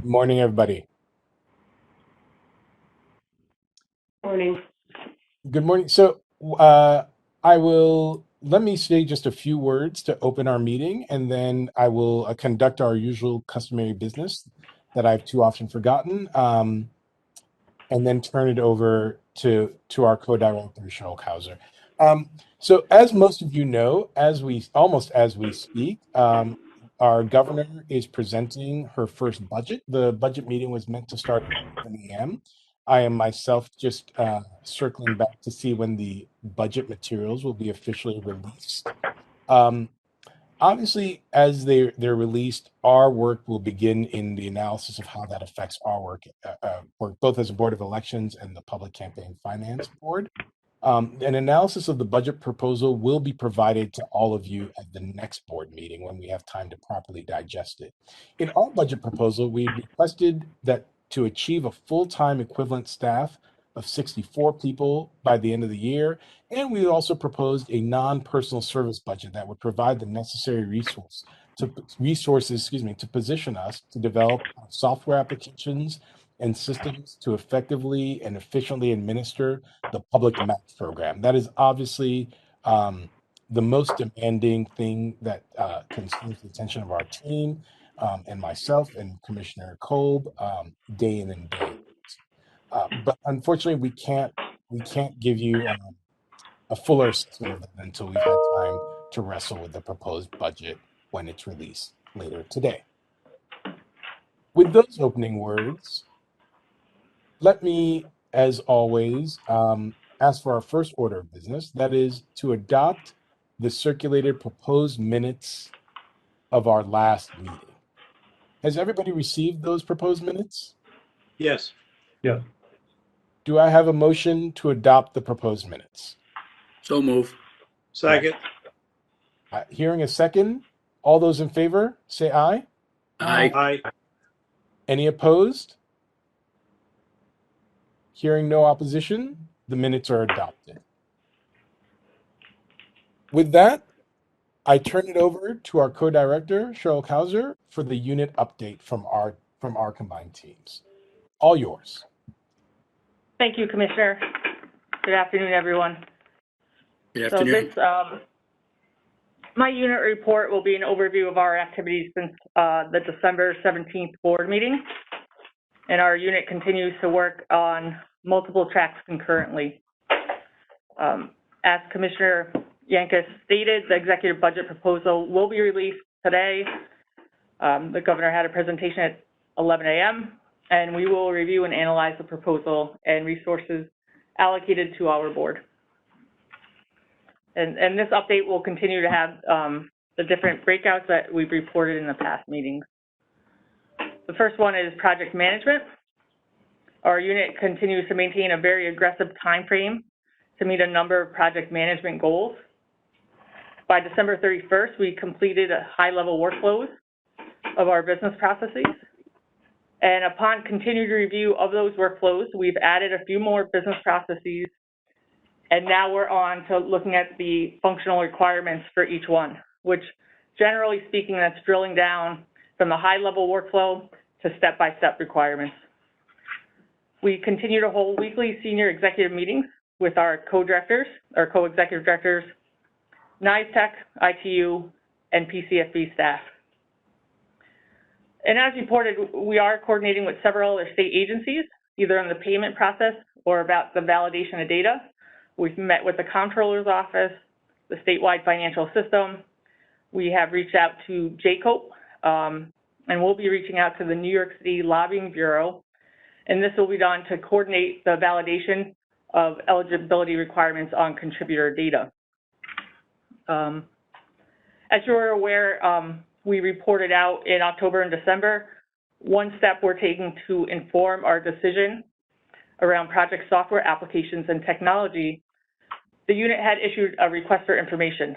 Good morning, everybody. Morning. Good morning. Let me say just a few words to open our meeting, and then I will conduct our usual customary business that I've too often forgotten, and then turn it over to our co-director, Cheryl Hauser. So, as most of you know, as we speak, our governor is presenting her first budget. The budget meeting was meant to start at 11 a.m. I am myself just circling back to see when the budget materials will be officially released. Um, Obviously, as they're released, our work will begin in the analysis of how that affects our work both as a board of elections and the public campaign finance board. An analysis of the budget proposal will be provided to all of you at the next board meeting when we have time to properly digest it. In our budget proposal, we requested that to achieve a full-time equivalent staff of 64 people by the end of the year, and we also proposed a non-personal service budget that would provide the necessary resources, to position us to develop software applications and systems to effectively and efficiently administer the public match program. That is obviously the most demanding thing that consumes the attention of our team and myself and Commissioner Kolb day in and day out. But unfortunately, we can't give you a fuller assessment of that until we've had time to wrestle with the proposed budget when it's released later today. With those opening words, let me, as always, ask for our first order of business. That is to adopt the circulated proposed minutes of our last meeting. Has everybody received those proposed minutes? Yes. Yeah. Do I have a motion to adopt the proposed minutes? So move. Second. Hearing a second, all those in favor, say aye. Aye. Aye. Any opposed? Hearing no opposition, the minutes are adopted. With that, I turn it over to our co-director, Cheryl Hauser, for the unit update from our combined teams. All yours. Thank you, Commissioner. Good afternoon, everyone. Good So afternoon. my unit report will be an overview of our activities since the December 17th board meeting. And our unit continues to work on multiple tracks concurrently. As Commissioner Yankas stated, the executive budget proposal will be released today. The governor had a presentation at 11 a.m. and we will review and analyze the proposal and resources allocated to our board. And this update will continue to have the different breakouts that we've reported in the past meetings. The first one is project management. Our unit continues to maintain a very aggressive time frame to meet a number of project management goals. By December 31st, we completed a high-level workflows of our business processes. And upon continued review of those workflows, we've added a few more business processes, and now we're on to looking at the functional requirements for each one, which generally speaking, that's drilling down from the high-level workflow to step-by-step requirements. We continue to hold weekly senior executive meetings with our co-directors, or co-executive directors, NISTEC, ITU, and PCFB staff. And as reported, we are coordinating with several other state agencies, either in the payment process or about the validation of data. We've met with the Comptroller's Office, the statewide financial system. We have reached out to JCOPE, and we'll be reaching out to the New York City Lobbying Bureau. And this will be done to coordinate the validation of eligibility requirements on contributor data. As you're aware, we reported out in October and December, one step we're taking to inform our decision around project software applications and technology. The unit had issued a request for information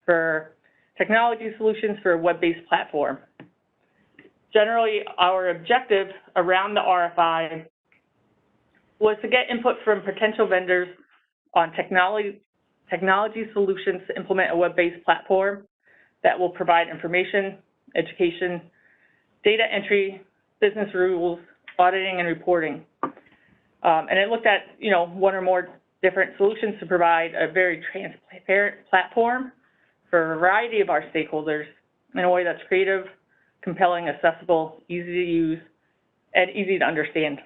for technology solutions for a web-based platform. Generally, our objective around the RFI was to get input from potential vendors on technology solutions to implement a web-based platform that will provide information, education, data entry, business rules, auditing, and reporting. And it looked at, one or more different solutions to provide a very transparent platform for a variety of our stakeholders in a way that's creative, compelling, accessible, easy to use, and easy to understand.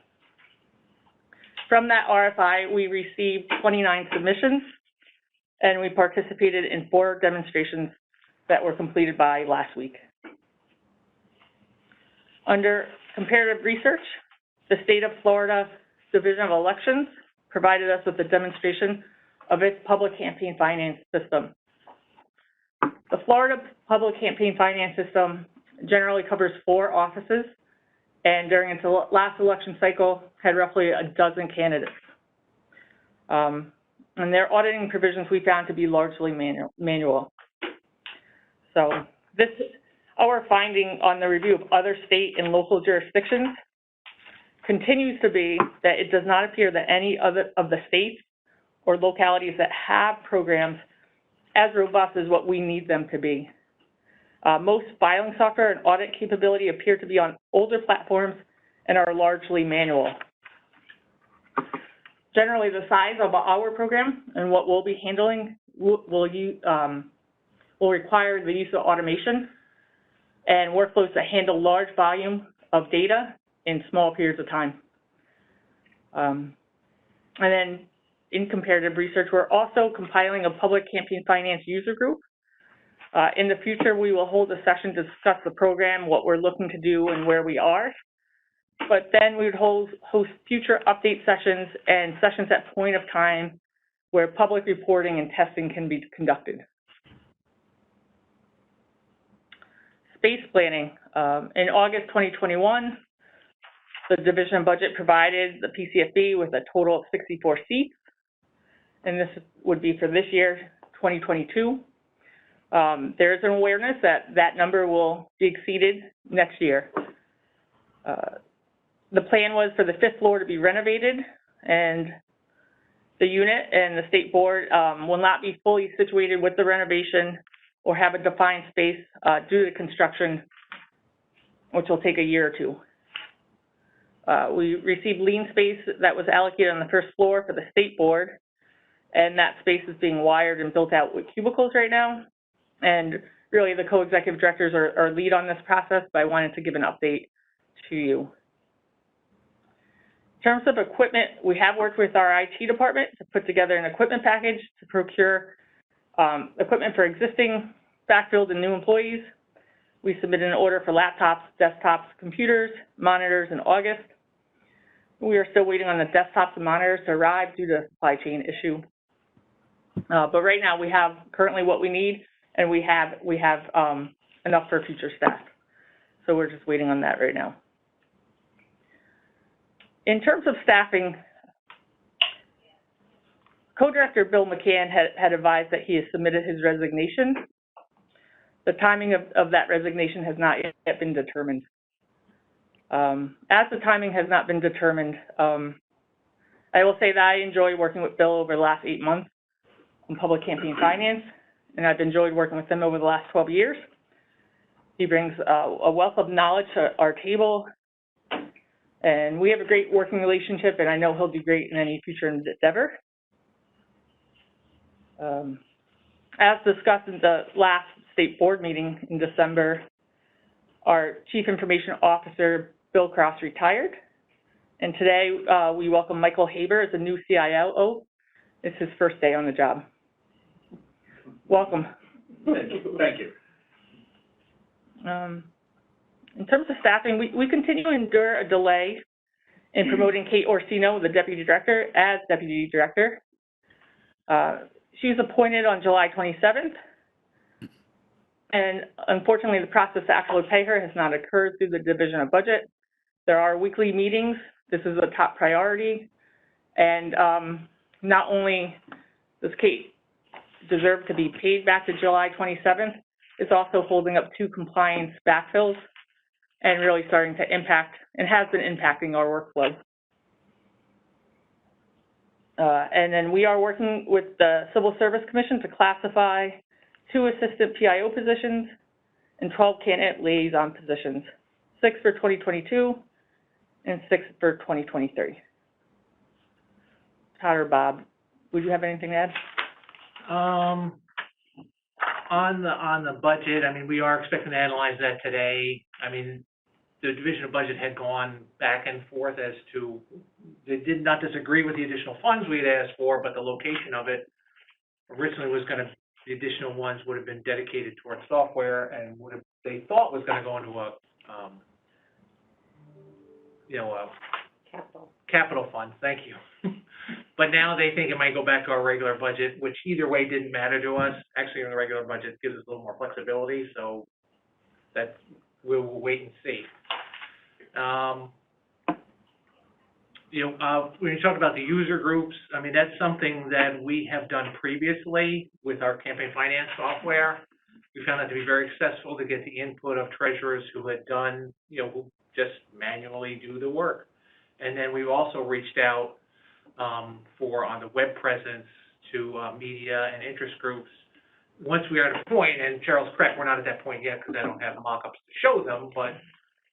From that RFI, we received 29 submissions, and we participated in 4 demonstrations that were completed by last week. Under comparative research, the state of Florida Division of Elections provided us with a demonstration of its public campaign finance system. The Florida Public Campaign Finance System generally covers 4 offices, and during its last election cycle had roughly a dozen candidates. And their auditing provisions we found to be largely manual. So our finding on the review of other state and local jurisdictions continues to be that it does not appear that any other of the states or localities that have programs as robust as what we need them to be. Most filing software and audit capability appear to be on older platforms and are largely manual. Generally, the size of our program and what we'll be handling will require the use of automation and workflows that handle large volume of data in small periods of time. And then in comparative research, we're also compiling a public campaign finance user group. In the future, we will hold a session to discuss the program, what we're looking to do, and where we are. But then we would host future update sessions and sessions at point of time where public reporting and testing can be conducted. Space planning. In August 2021, the division budget provided the PCFB with a total of 64 seats, and this would be for this year, 2022. There is an awareness that that number will be exceeded next year. The plan was for the 5th floor to be renovated, and the unit and the state board will not be fully situated with the renovation or have a defined space due to construction, which will take a year or 2. We received lean space that was allocated on the 1st floor for the state board, and that space is being wired and built out with cubicles right now. And really, the co-executive directors are lead on this process, but I wanted to give an update to you. In terms of equipment, we have worked with our IT department to put together an equipment package to procure equipment for existing, backfilled, and new employees. We submitted an order for laptops, desktops, computers, monitors in August. We are still waiting on the desktops and monitors to arrive due to a supply chain issue. But right now, we have currently what we need, and we have enough for future staff. So we're just waiting on that right now. In terms of staffing, Co-Director Bill McCann had advised that he has submitted his resignation. The timing of that resignation has not yet been determined. As the timing has not been determined, I will say that I enjoyed working with Bill over the last 8 months in public campaign finance, and I've enjoyed working with him over the last 12 years. He brings a wealth of knowledge to our table, and we have a great working relationship, and I know he'll do great in any future endeavor. As discussed in the last state board meeting in December, our Chief Information Officer, Bill Cross, retired. And today, we welcome Michael Haber as a new CIO. It's his first day on the job. Welcome. Thank you. Thank you. In terms of staffing, we continue to endure a delay in promoting Kate Orsino, the Deputy Director, as Deputy Director. She was appointed on July 27th, and unfortunately, the process to actually pay her has not occurred through the Division of Budget. There are weekly meetings. This is a top priority, and not only does Kate deserve to be paid back to July 27th, it's also holding up 2 compliance backfills and really starting to impact, and has been impacting our workflow. And then we are working with the Civil Service Commission to classify 2 assistant PIO positions and 12 candidate liaison positions, 6 for 2022 and 6 for 2023. Todd or Bob, would you have anything to add? On the budget, I mean, we are expecting to analyze that today. I mean, the division of budget had gone back and forth as to, they did not disagree with the additional funds we had asked for, but the location of it originally was gonna, the additional ones would have been dedicated towards software and would have, they thought was gonna go into a, a capital fund, thank you. But now they think it might go back to our regular budget, which either way didn't matter to us. Actually, in the regular budget gives us a little more flexibility, so that's, we'll wait and see. When you talk about the user groups, I mean, that's something that we have done previously with our campaign finance software. We found that to be very successful to get the input of treasurers who had done, who just manually do the work. And then we've also reached out on the web presence to media and interest groups. Once we are at a point, and Cheryl's correct, we're not at that point yet because I don't have mock-ups to show them, but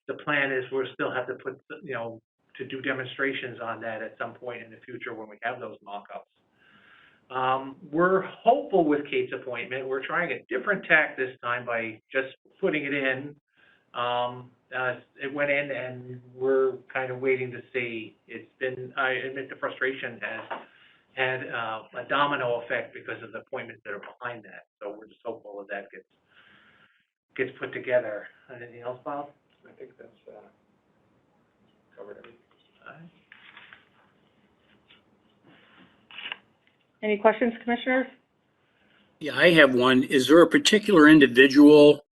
the plan is we'll still have to put, to do demonstrations on that at some point in the future when we have those mock-ups. We're hopeful with Kate's appointment. We're trying a different tack this time by just putting it in. It went in, and we're kind of waiting to see. It's been, I admit, the frustration has had a domino effect because of the appointments that are behind that. So we're just hopeful that gets put together. Anything else, Bob? I think that's covered everything. All right. Any questions, commissioners? Yeah, I have one. Is there a particular individual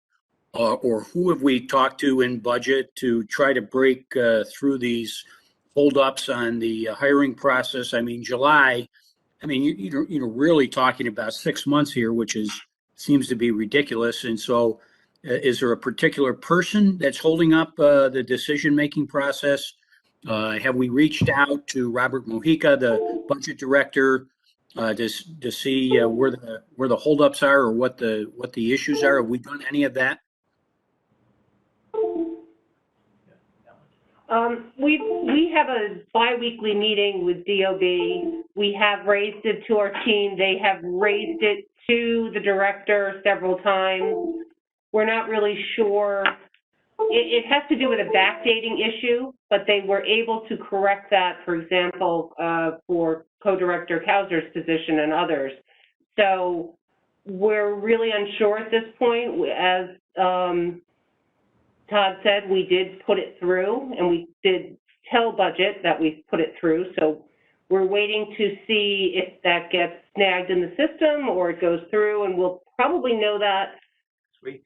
or who have we talked to in budget to try to break through these holdups on the hiring process? I mean, July, I mean, you're really talking about 6 months here, which seems to be ridiculous. And so is there a particular person that's holding up the decision-making process? Have we reached out to Robert Mojica, the budget director, to see where the holdups are or what the issues are? Have we done any of that? We have a bi-weekly meeting with DOB. We have raised it to our team. They have raised it to the director several times. We're not really sure. It has to do with a backdating issue, but they were able to correct that, for example, for co-director Kauser's position and others. So we're really unsure at this point. As Todd said, we did put it through, and we did tell budget that we put it through. So we're waiting to see if that gets snagged in the system or it goes through, and we'll probably know that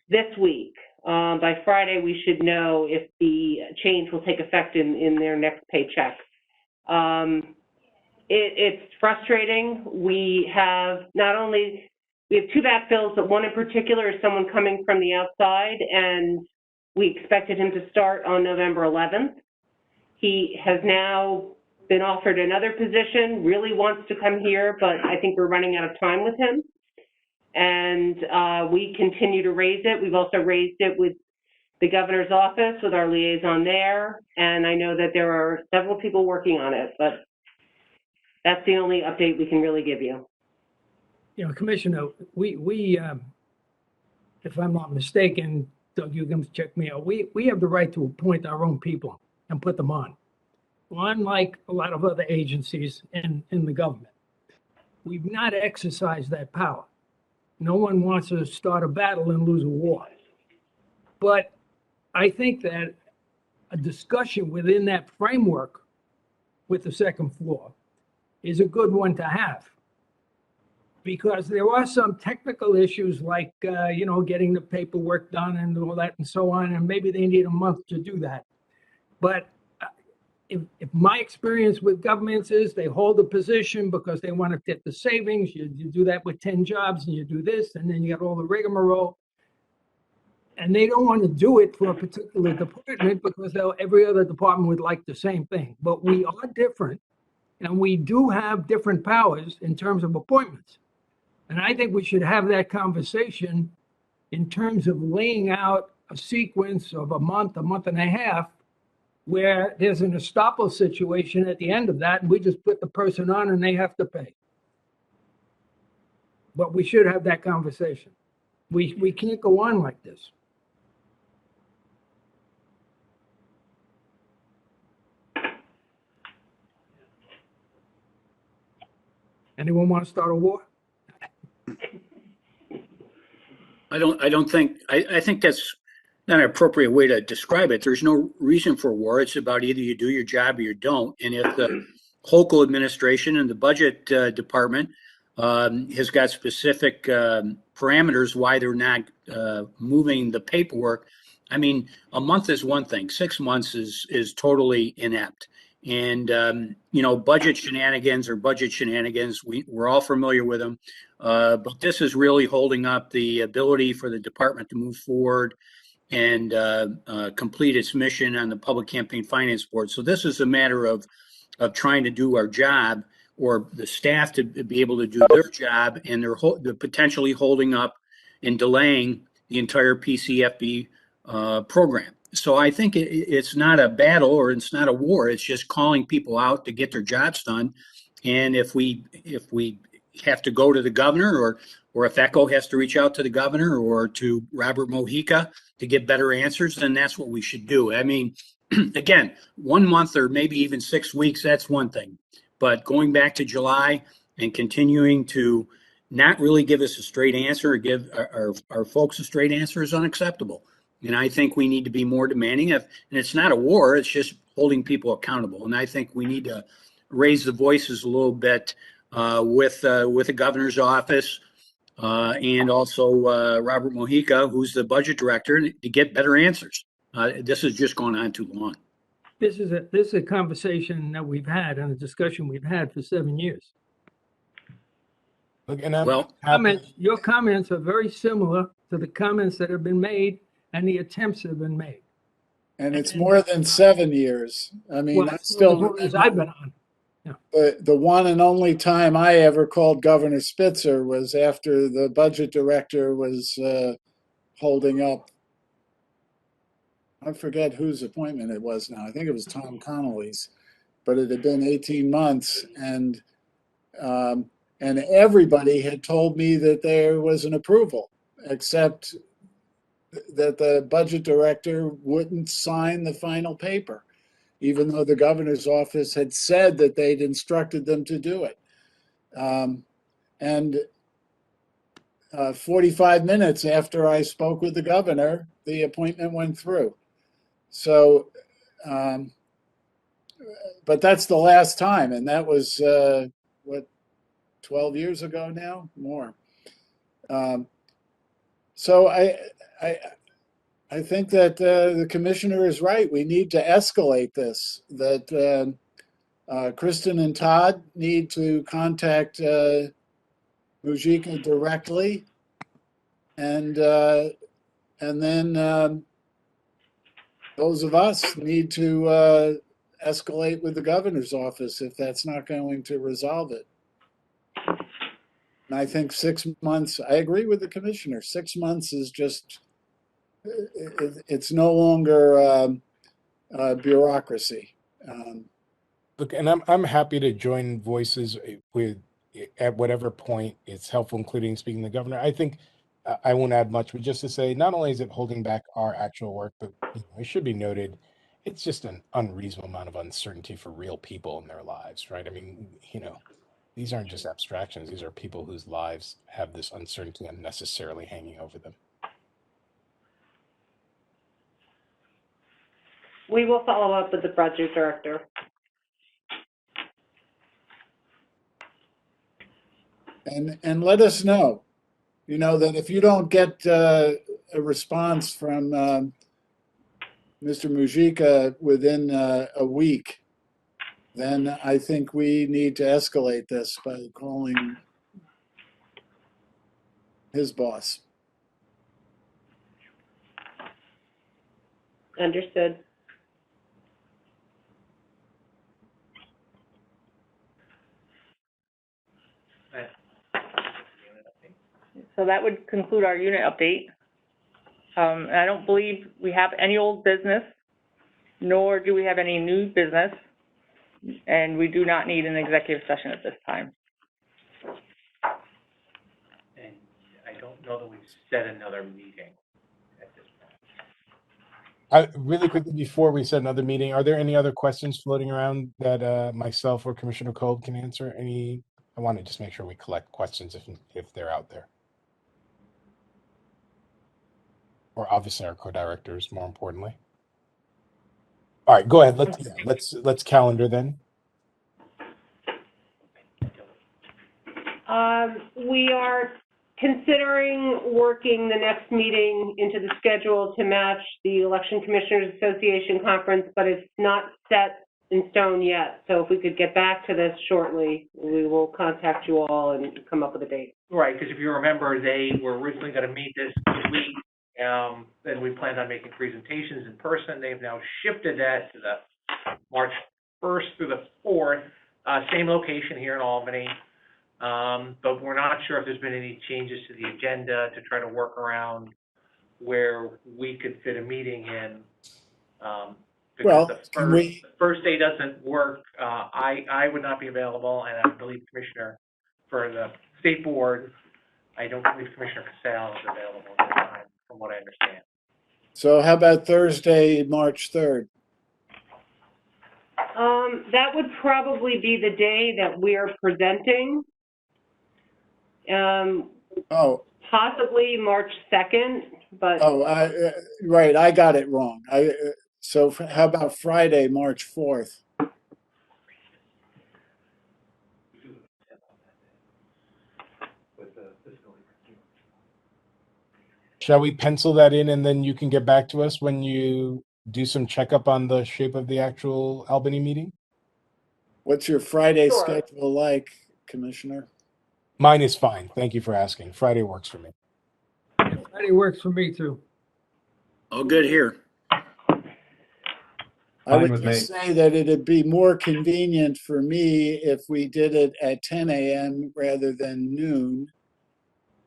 this week. By Friday, we should know if the change will take effect in their next paycheck. It's frustrating. We have we have 2 backfills, but one in particular is someone coming from the outside, and we expected him to start on November 11th. He has now been offered another position, really wants to come here, but I think we're running out of time with him. And we continue to raise it. We've also raised it with the governor's office, with our liaison there, and I know that there are several people working on it, but that's the only update we can really give you. Commissioner, we if I'm not mistaken, Doug, you can check me out, we have the right to appoint our own people and put them on. Well, unlike a lot of other agencies in the government, we've not exercised that power. No one wants to start a battle and lose a war. But I think that a discussion within that framework with the second floor is a good one to have. Because there are some technical issues like, getting the paperwork done and all that and so on, and maybe they need a month to do that. But if my experience with governments is they hold a position because they want to get the savings, you do that with 10 jobs and you do this, and then you got all the rigmarole. And they don't want to do it for a particular department because every other department would like the same thing. But we are different, and we do have different powers in terms of appointments. And I think we should have that conversation in terms of laying out a sequence of a month and a half where there's an estoppel situation at the end of that, and we just put the person on and they have to pay. But we should have that conversation. We can't go on like this. Anyone want to start a war? I think that's not an appropriate way to describe it. There's no reason for war. It's about either you do your job or you don't. And if the local administration and the budget department has got specific parameters why they're not moving the paperwork, I mean, a month is one thing. 6 months is totally inept. And budget shenanigans are budget shenanigans. We're all familiar with them. But this is really holding up the ability for the department to move forward and complete its mission on the Public Campaign Finance Board. So this is a matter of trying to do our job, or the staff to be able to do their job, and they're potentially holding up and delaying the entire PCFB program. So I think it's not a battle or it's not a war. It's just calling people out to get their jobs done. And if we have to go to the governor, or if ECHO has to reach out to the governor or to Robert Mojica to get better answers, then that's what we should do. I mean, again, 1 month or maybe even 6 weeks, that's one thing. But going back to July and continuing to not really give us a straight answer or give our folks a straight answer is unacceptable. And I think we need to be more demanding of, and it's not a war, it's just holding people accountable. And I think we need to raise the voices a little bit with the governor's office and also Robert Mojica, who's the budget director, to get better answers. This has just gone on too long. This is a conversation that we've had and a discussion we've had for 7 years. Look, and I'm Well, Your comments are very similar to the comments that have been made and the attempts that have been made. And it's more than 7 years. I mean, Well, I as still long as I've been on. the one and only time I ever called Governor Spitzer was after the budget director was holding up. I forget whose appointment it was now. I think it was Tom Connolly's, but it had been 18 months, and everybody had told me that there was an approval, except that the budget director wouldn't sign the final paper, even though the governor's office had said that they'd instructed them to do it. And 45 minutes after I spoke with the governor, the appointment went through. So, but that's the last time, and that was, 12 years ago now? More. So I think that the commissioner is right. We need to escalate this, that Kristen and Todd need to contact Mujica directly, and then those of us need to escalate with the governor's office if that's not going to resolve it. And I think 6 months, I agree with the commissioner, 6 months is just, it's no longer bureaucracy. Look, and I'm happy to join voices with at whatever point it's helpful, including speaking to the governor. I think I won't add much, but just to say, not only is it holding back our actual work, but it should be noted, it's just an unreasonable amount of uncertainty for real people in their lives, right? I mean, these aren't just abstractions; these are people whose lives have this uncertainty unnecessarily hanging over them. We will follow up with the budget director. And let us know, that if you don't get a response from Mr. Mujica within a week, then I think we need to escalate this by calling his boss. Understood. So that would conclude our unit update. And I don't believe we have any old business. nor do we have any new business, and we do not need an executive session at this time. And I don't know that we've set another meeting at this point. Really quickly before we set another meeting, are there any other questions floating around that myself or Commissioner Kolb can answer? I want to just make sure we collect questions if they're out there. Or obviously our co-directors, more importantly. All right, go ahead. Let's calendar then. We are considering working the next meeting into the schedule to match the Election Commissioners Association conference, but it's not set in stone yet. So if we could get back to this shortly, we will contact you all and come up with a date. Right, because if you remember, they were originally going to meet this week, and we planned on making presentations in person. They've now shifted that to the March 1st through the 4th, same location here in Albany. But we're not sure if there's been any changes to the agenda to try to work around where we could fit a meeting in. Well, Because can the first day doesn't work. I would not be available, and I believe Commissioner for the State Board, I don't believe Commissioner Casale is available at this time, from what I understand. So how about Thursday, March 3rd? That would probably be the day that we are presenting. Oh, Possibly March 2nd, but right, I got it wrong. So how about Friday, March 4th? Shall we pencil that in and then you can get back to us when you do some checkup on the shape of the actual Albany meeting? What's your Friday Sure. schedule like, Commissioner? Mine is fine. Thank you for asking. Friday works for me. Friday works for me too. All good here. I would just say that it'd be more convenient for me if we did it at 10 a.m. rather than noon,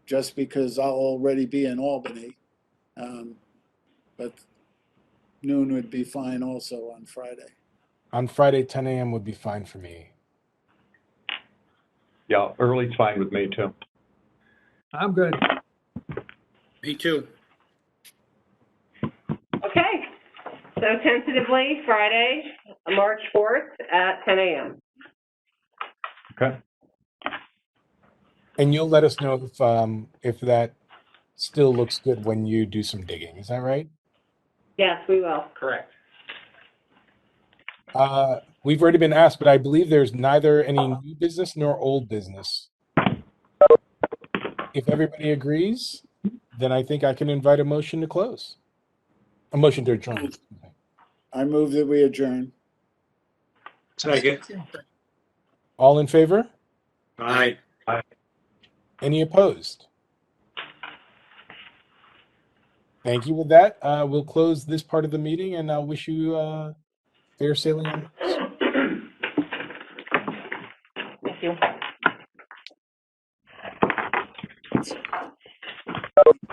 just because I'll already be in Albany. But noon would be fine also on Friday. On Friday, 10 a.m. would be fine for me. Yeah, early's fine with me too. I'm good. Me too. okay. So tentatively, Friday, March 4th at 10 a.m. Okay. And you'll let us know if that still looks good when you do some digging. Is that right? Yes, we will. Correct. We've already been asked, but I believe there's neither any new business nor old business. If everybody agrees, then I think I can invite a motion to close. A motion to adjourn. I move that we adjourn. Second. All in favor? Aye. Any opposed? Thank you. With that, we'll close this part of the meeting, and I'll wish you fair sailing on this. Thank you.